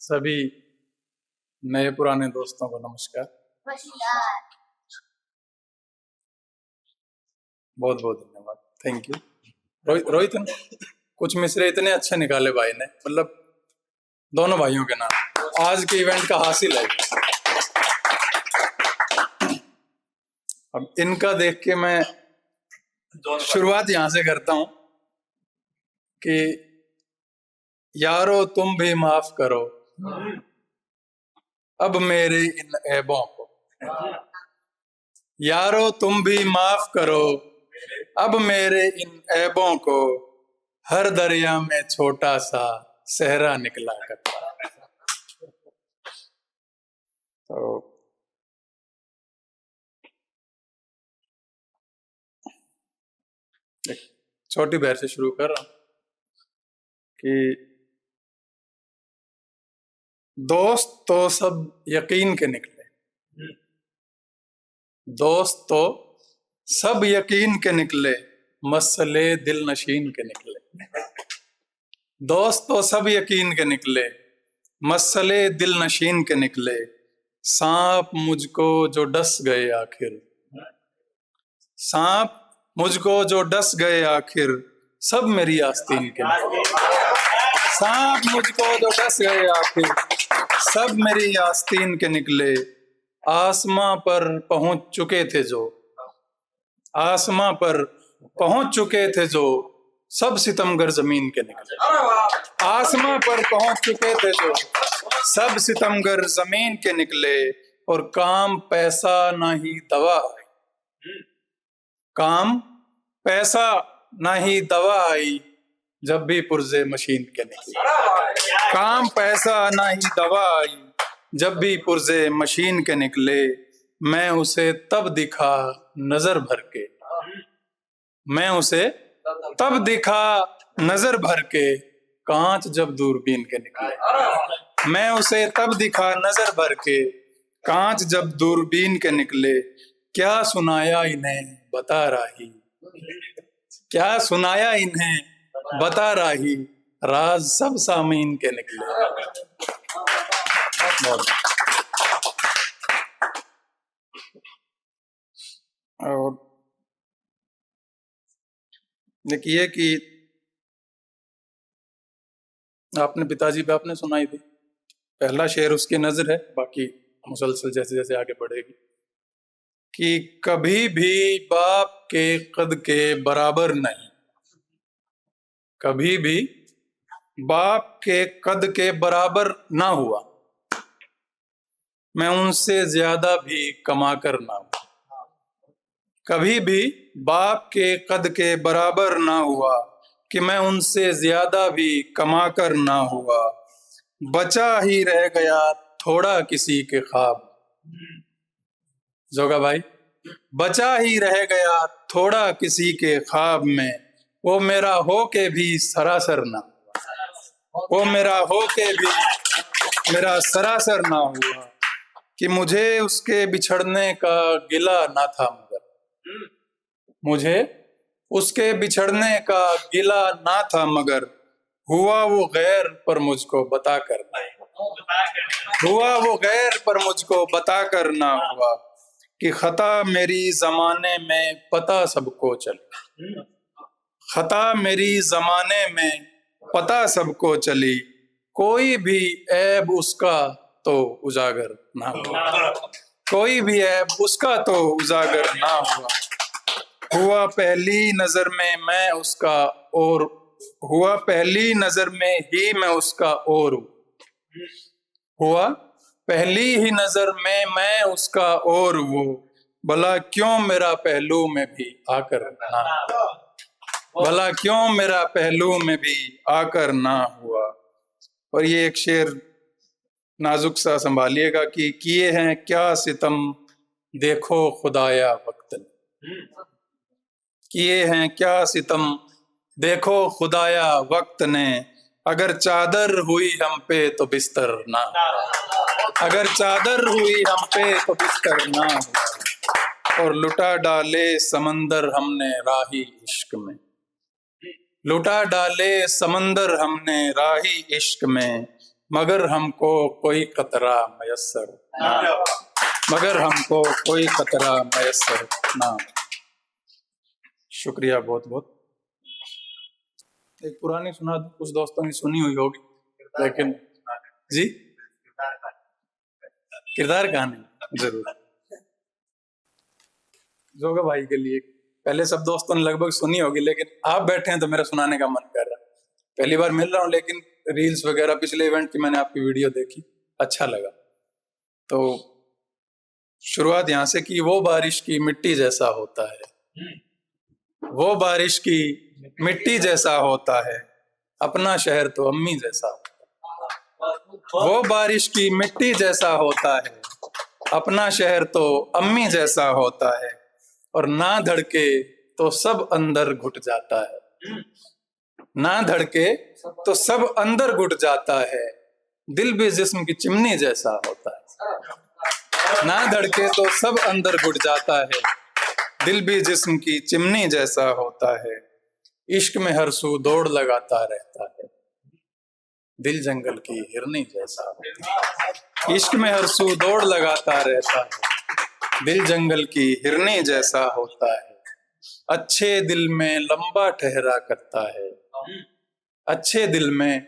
सभी नए पुराने दोस्तों को नमस्कार। बहुत बहुत धन्यवाद, थैंक यू। रोहित ने कुछ मिसरे इतने अच्छे निकाले भाई ने, मतलब दोनों भाइयों के नाम आज के इवेंट का हासिल है। अब इनका देख के मैं शुरुआत यहां से करता हूं कि यारो तुम भी माफ करो अब मेरे इन ऐबों को। यारो तुम भी माफ करो अब मेरे इन ऐबों को, हर दरिया में छोटा सा सहरा निकला करता। तो एक छोटी बहर से शुरू कर रहा हूं कि दोस्त तो सब यकीन के निकले, दोस्त तो सब यकीन के निकले, मसले दिल नशीन के निकले। दोस्त तो सब यकीन के निकले, मसले दिल नशीन के निकले। सांप मुझको जो डस गए आखिर, सांप मुझको जो डस गए आखिर, सब मेरी आस्तीन के निकले। सांप मुझको जो डस गए आखिर, सब मेरी आस्तीन के निकले। आसमां पर पहुंच चुके थे जो, आसमां पर पहुंच चुके थे जो, सब सितमगर जमीन के निकले। आसमां पर पहुंच चुके थे जो, सब सितमगर जमीन के निकले। और काम पैसा ना ही दवा आई, काम पैसा ना ही दवा आई, जब भी पुर्जे मशीन के निकले। काम पैसा ना ही दवा आई, जब भी पुर्जे मशीन के निकले। मैं उसे तब दिखा नजर भर के, मैं उसे तब दिखा नजर भर के, कांच जब दूरबीन के निकले। मैं उसे तब दिखा नजर भर के, कांच जब दूरबीन के निकले। क्या सुनाया इन्हें बता राही, क्या सुनाया इन्हें बता राही, राज सब सामीन के निकले। और देखिए कि आपने पिताजी पे आपने सुनाई थी, पहला शेर उसकी नजर है, बाकी मुसलसल जैसे जैसे आगे बढ़ेगी। कि कभी भी बाप के कद के बराबर नहीं, कभी भी बाप के कद के बराबर ना हुआ, मैं उनसे ज्यादा भी कमा कर ना हुआ। कभी भी बाप के कद के बराबर ना हुआ, कि मैं उनसे ज्यादा भी कमा कर ना हुआ। बचा ही रह गया थोड़ा किसी के ख्वाब, जोगा भाई, बचा ही रह गया थोड़ा किसी के ख्वाब में। वो मेरा हो के भी सरासर ना हुआ, वो मेरा हो के भी मेरा सरासर ना हुआ। कि मुझे उसके बिछड़ने का गिला ना था, मगर मुझे उसके बिछड़ने का गिला ना था, मगर हुआ वो गैर पर मुझको बता कर ना, हुआ वो गैर पर मुझको बता कर ना हुआ। कि खता मेरी जमाने में पता सबको चली, खता मेरी जमाने में पता सबको चली। कोई भी ऐब उसका तो उजागर ना हुआ, कोई भी ऐब उसका तो उजागर ना हुआ। हुआ पहली नजर में मैं उसका, और हुआ पहली नजर में ही मैं उसका, और हुआ पहली ही नजर में मैं उसका, और वो भला क्यों मेरा पहलू में भी आकर ना, भला क्यों मेरा पहलू में भी आकर ना हुआ। और ये एक शेर नाजुक सा संभालिएगा कि किए हैं क्या सितम देखो खुदाया वक्त ने, किए हैं क्या सितम देखो खुदाया वक्त ने। अगर चादर हुई हम पे तो बिस्तर ना, अगर चादर हुई हम पे तो बिस्तर ना हुआ। और लुटा डाले समंदर हमने राही इश्क में, लुटा डाले समंदर हमने राही इश्क में। मगर हमको कोई कतरा मयस्सर ना, मगर हमको कोई कतरा मयस्सर ना। शुक्रिया बहुत बहुत। एक पुरानी सुना दो, कुछ दोस्तों ने सुनी हुई होगी, लेकिन जी किरदार कहानी जरूर जोगा भाई के लिए। पहले सब दोस्तों ने लगभग सुनी होगी, लेकिन आप बैठे हैं तो मेरा सुनाने का मन कर रहा है। पहली बार मिल रहा हूँ, लेकिन रील्स वगैरह पिछले इवेंट की मैंने आपकी वीडियो देखी, अच्छा लगा। तो शुरुआत यहां से कि वो बारिश की मिट्टी जैसा होता है, वो बारिश की मिट्टी जैसा होता है, अपना शहर तो अम्मी जैसा होता है। वो बारिश की मिट्टी जैसा होता है, अपना शहर तो अम्मी जैसा होता है, और ना धड़के तो सब अंदर घुट जाता है, ना धड़के तो सब अंदर घुट जाता है, दिल भी जिस्म की चिमनी जैसा होता है। ना धड़के तो सब अंदर घुट जाता है, दिल भी जिस्म की चिमनी जैसा होता है। इश्क में हर सू दौड़ लगाता रहता है, दिल जंगल की हिरनी जैसा होता है। इश्क में हर सू दौड़ लगाता रहता है, दिल जंगल की हिरनी जैसा होता है। अच्छे दिल में लंबा ठहरा करता है, अच्छे दिल में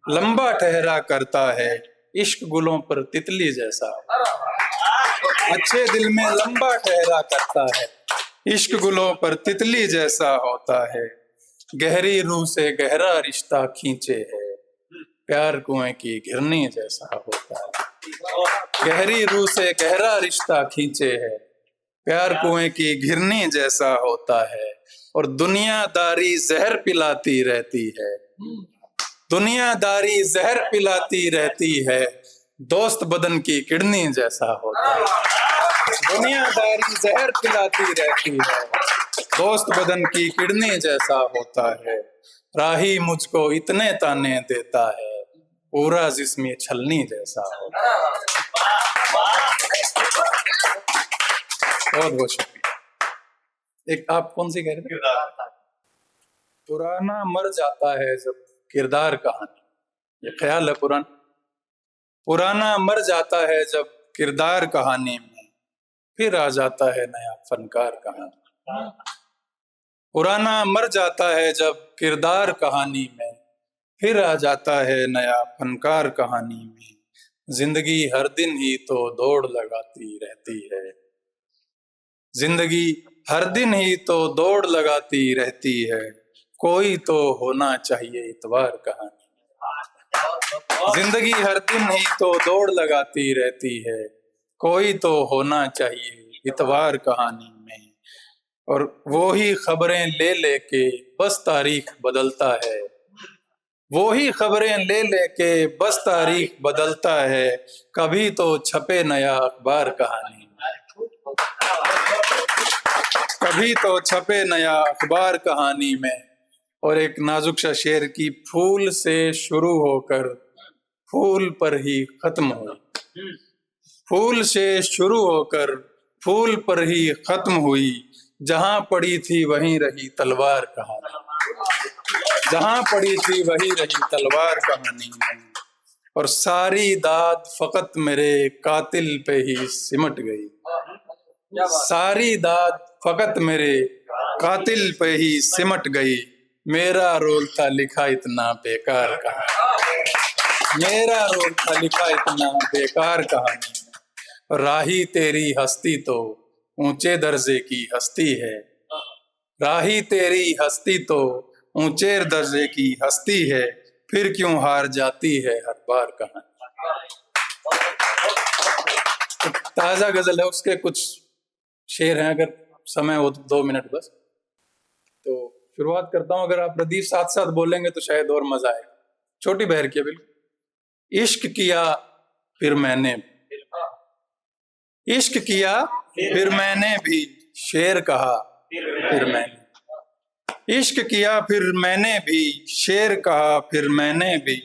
लंबा ठहरा करता है, इश्क गुलों पर तितली जैसा। अच्छे दिल में लंबा ठहरा करता है, इश्क गुलों पर तितली जैसा होता है। गहरी रूह से गहरा रिश्ता खींचे है, प्यार कुएं की घिरनी जैसा होता है। गहरी रूह से गहरा रिश्ता खींचे है, प्यार कुएं की घिरनी जैसा होता है। और दुनियादारी जहर पिलाती रहती है, दुनियादारी जहर पिलाती रहती है, दोस्त बदन की किडनी जैसा होता है। दुनियादारी जहर पिलाती रहती है, दोस्त बदन की किडनी जैसा होता है। राही मुझको इतने ताने देता है, पूरा जिस्म छलनी जैसा होता है। बहुत बहुत शुक्रिया। एक आप कौन सी कह रहे थे? पुराना मर जाता है जब किरदार कहानी, ये ख्याल है पुराना। पुराना मर जाता है जब किरदार कहानी में, फिर आ जाता है नया फनकार कहानी। पुराना मर जाता है जब किरदार कहानी में, फिर आ जाता है नया फनकार कहानी में। जिंदगी हर दिन ही तो दौड़ लगाती रहती है, जिंदगी हर दिन ही तो दौड़ लगाती रहती है, कोई तो होना चाहिए इतवार कहानी। जिंदगी हर दिन ही तो दौड़ लगाती रहती है, कोई तो होना चाहिए इतवार कहानी में। और वो ही खबरें ले लेके बस तारीख बदलता है, वो ही खबरें ले लेके बस तारीख बदलता है, कभी तो छपे नया अखबार कहानी, कभी तो छपे नया अखबार कहानी में। और एक नाजुक सा शेर की फूल से शुरू होकर फूल पर ही खत्म हुई, फूल से शुरू होकर फूल पर ही खत्म हुई, जहां पड़ी थी वहीं रही तलवार कहानी, जहां पड़ी थी वहीं रही तलवार कहानी। और सारी दाद फकत मेरे कातिल पे ही सिमट गई, सारी दाद फकत मेरे कातिल पे ही सिमट गई। मेरा रोल था लिखा इतना बेकार कहानी, मेरा रोल था लिखा इतना बेकार कहानी। राही तेरी हस्ती तो ऊंचे दर्जे की हस्ती है, राही तेरी हस्ती तो ऊंचे दर्जे की हस्ती है, फिर क्यों हार जाती है हर बार कहानी। ताजा गजल है, उसके कुछ शेर हैं, अगर समय हो तो 2 मिनट बस। तो शुरुआत करता हूं, अगर आप प्रदीप साथ साथ बोलेंगे तो शायद और मजा आएगा। छोटी बहर की बिल्कुल। इश्क किया फिर मैंने, इश्क किया फिर मैंने भी, शेर कहा फिर मैंने, इश्क किया फिर मैंने भी, शेर कहा फिर मैंने भी,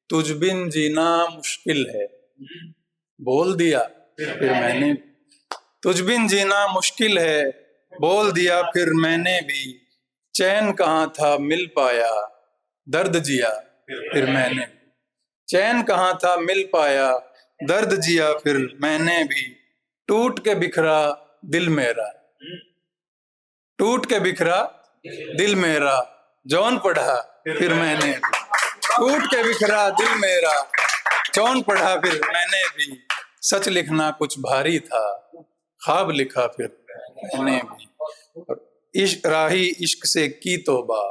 तुझ बिन जीना मुश्किल है, बोल दिया फिर मैंने, तुझ बिन जीना मुश्किल है, बोल दिया फिर मैंने भी। चैन कहाँ था मिल पाया, दर्द जिया फिर मैंने, चैन कहाँ था मिल पाया, दर्द जिया फिर मैंने भी, टूट के बिखरा दिल मेरा, टूट के बिखरा दिल मेरा, जौन पढ़ा फिर मैंने भी, टूट के बिखरा दिल मेरा, जौन पढ़ा फिर मैंने भी, सच लिखना कुछ भारी था, ख्वाब लिखा फिर मैंने भी। और इश्क राही इश्क से की तौबा,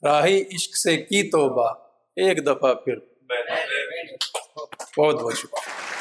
राही इश्क से की तौबा, एक दफा फिर। बहुत बहुत शुक्रिया।